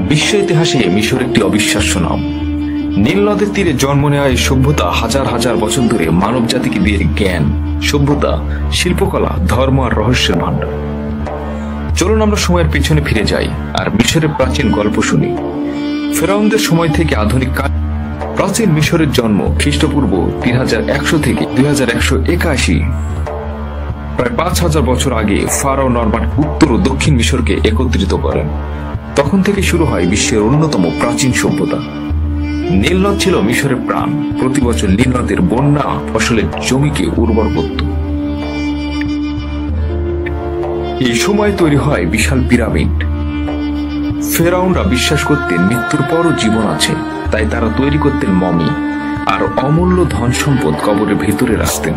বিশ্ব ইতিহাসে মিশর একটি অবিশ্বাস্য নাম। নীল নদের তীরে জন্ম নেওয়া এই সভ্যতা হাজার হাজার বছর ধরে মানব জাতিকে দিয়ে জ্ঞান, সভ্যতা, শিল্পকলা, ধর্ম আর রহস্যের ভাণ্ডার। চলুন আমরা সময়ের পেছনে ফিরে যাই আর মিশরের প্রাচীন গল্প শুনি। ফেরাউনদের সময় থেকে আধুনিক কাল। প্রাচীন মিশরের জন্ম খ্রিস্টপূর্ব 3100 থেকে 2181। প্রায় 5000 বছর আগে ফারাও নরমান উত্তর ও দক্ষিণ মিশরকে একত্রিত করেন। তখন থেকে শুরু হয় বিশ্বের অন্যতম প্রাচীন সভ্যতা। নীলনদ ছিল মিশরের প্রাণ। প্রতি বছর নীলনদের বন্যা ফসলের জমিকে উর্বর করত। এই সময় তৈরি হয় বিশাল পিরামিড। ফেরাউনরা বিশ্বাস করতেন মৃত্যুর পরও জীবন আছে, তাই তারা তৈরি করতেন মমি আর অমূল্য ধন সম্পদ কবরের ভেতরে রাখতেন।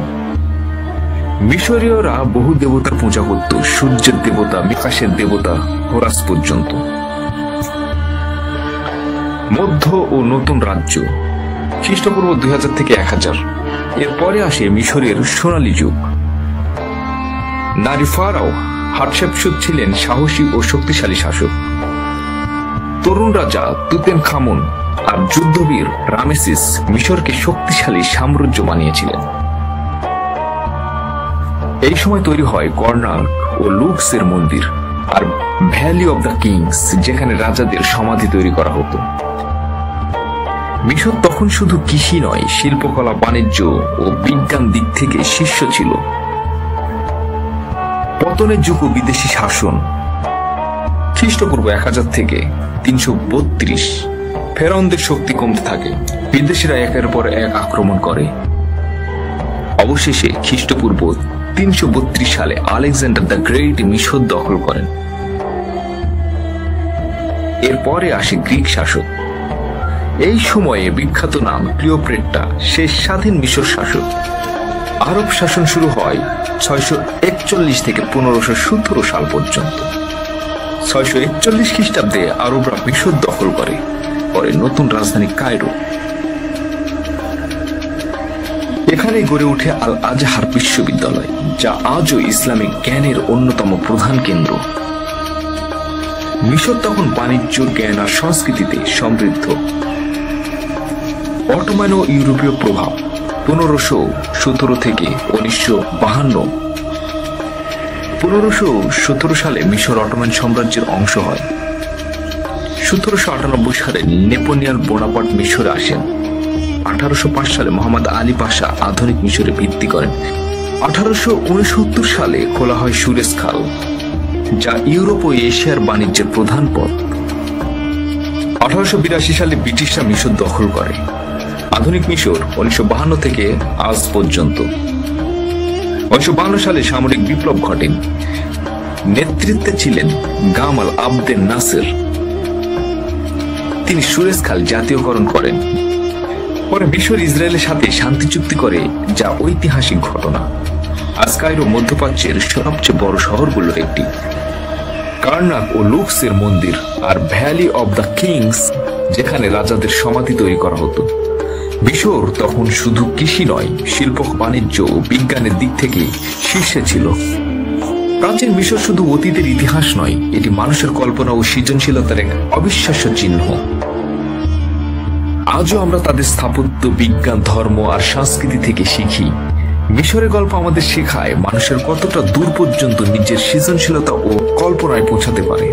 মিশরীয়রা বহু দেবতার পূজা করত, সূর্যের দেবতা, বিকাশের দেবতা হোরাস পর্যন্ত। মধ্য ও নতুন রাজ্য খ্রিস্টপূর্ব 2000 থেকে 1000। এরপরে আসে মিশরের সোনালী যুগ। নারী ফারাও হাটশেপসুত ছিলেন সাহসী ও শক্তিশালী শাসক। তরুণ রাজা তুতেনখামুন আর যুদ্ধবীর রামেসিস মিশরকে শক্তিশালী সাম্রাজ্য বানিয়েছিলেন। এই সময় তৈরি হয় কর্নাক ও লুক্সের মন্দির আর ভ্যালি অব দ্য কিংস, যেখানে রাজাদের সমাধি তৈরি করা হতো। মিশর তখন শুধু কৃষি নয়, শিল্পকলা, বাণিজ্য ও বিজ্ঞান দিক থেকে শীর্ষ ছিল। পতনের যুগ ও বিদেশি শাসন খ্রিস্টপূর্ব 1000 থেকে 332। ফেরাউনদের শক্তি কমতে থাকে, বিদেশিরা একের পর এক আক্রমণ করে। অবশেষে খ্রিস্টপূর্ব 332 সালে আলেকজান্ডার দ্য গ্রেট মিশর দখল করেন। এরপরে আসে গ্রিক শাসক। এই সময়ে বিখ্যাত নাম ক্লিওপেট্রা, শেষ স্বাধীন মিশর শাসক। আরব শাসন শুরু হয় 641 থেকে 1517 সাল পর্যন্ত। 641 খ্রিস্টাব্দে আরবরা মিশর দখল করে, পরে নতুন রাজধানী কায়রো। এখানে গড়ে ওঠে আল আজহার বিশ্ববিদ্যালয়, যা আজও ইসলামিক জ্ঞানের অন্যতম প্রধান কেন্দ্র। মিশর তখন বাণিজ্য, জ্ঞান আর সংস্কৃতিতে সমৃদ্ধ। অটোমান ও ইউরোপীয় প্রভাব 1517 থেকে 1952। 1517 সালে মিশর অটোমান সাম্রাজ্যের অংশ হয়। 1798 সালে নেপোলিয়ন বোনাপার্ট মিশরে আসেন। 1805 সালে মোহাম্মদ আলী পাশা আধুনিক মিশরে ভিত্তি করেন। 1869 সালে খোলা হয় সুয়েজ খাল, যা ইউরোপ ও এশিয়ার বাণিজ্যের প্রধান পথ। 1882 সালে ব্রিটিশরা মিশর দখল করে। আধুনিক মিশর 1952 থেকে আজ পর্যন্ত। 1952 সালে সামরিক বিপ্লব ঘটেন। নেতৃত্বে ছিলেন গামাল আবদেল নাসের। তিনি সুয়েজ খাল জাতীয়করণ করেন। পরে মিশর ইসরায়েলের সাথে শান্তি চুক্তি করে, যা ঐতিহাসিক ঘটনা। আজ কায়রো মধ্যপ্রাচ্যের সবচেয়ে বড় শহরগুলোর একটি। কার্নাক ও লুক্সের মন্দির আর ভ্যালি অব দ্য কিংস, যেখানে রাজাদের সমাধি তৈরি করা হতো। মিশর তখন শুধু কৃষি নয়, শিল্প, বাণিজ্য ও বিজ্ঞানের দিক থেকে শীর্ষে ছিল। প্রাচীন মিশর শুধু অতীতের ইতিহাস নয়, এটি মানুষের কল্পনা ও সৃজনশীলতার এক অবিশ্বাস্য চিহ্ন। আজও আমরা তাদের স্থাপত্য, বিজ্ঞান, ধর্ম আর সংস্কৃতি থেকে শিখি। মিশরের গল্প আমাদের শেখায় মানুষের কতটা দূর পর্যন্ত নিজের সৃজনশীলতা ও কল্পনায় পৌঁছাতে পারে।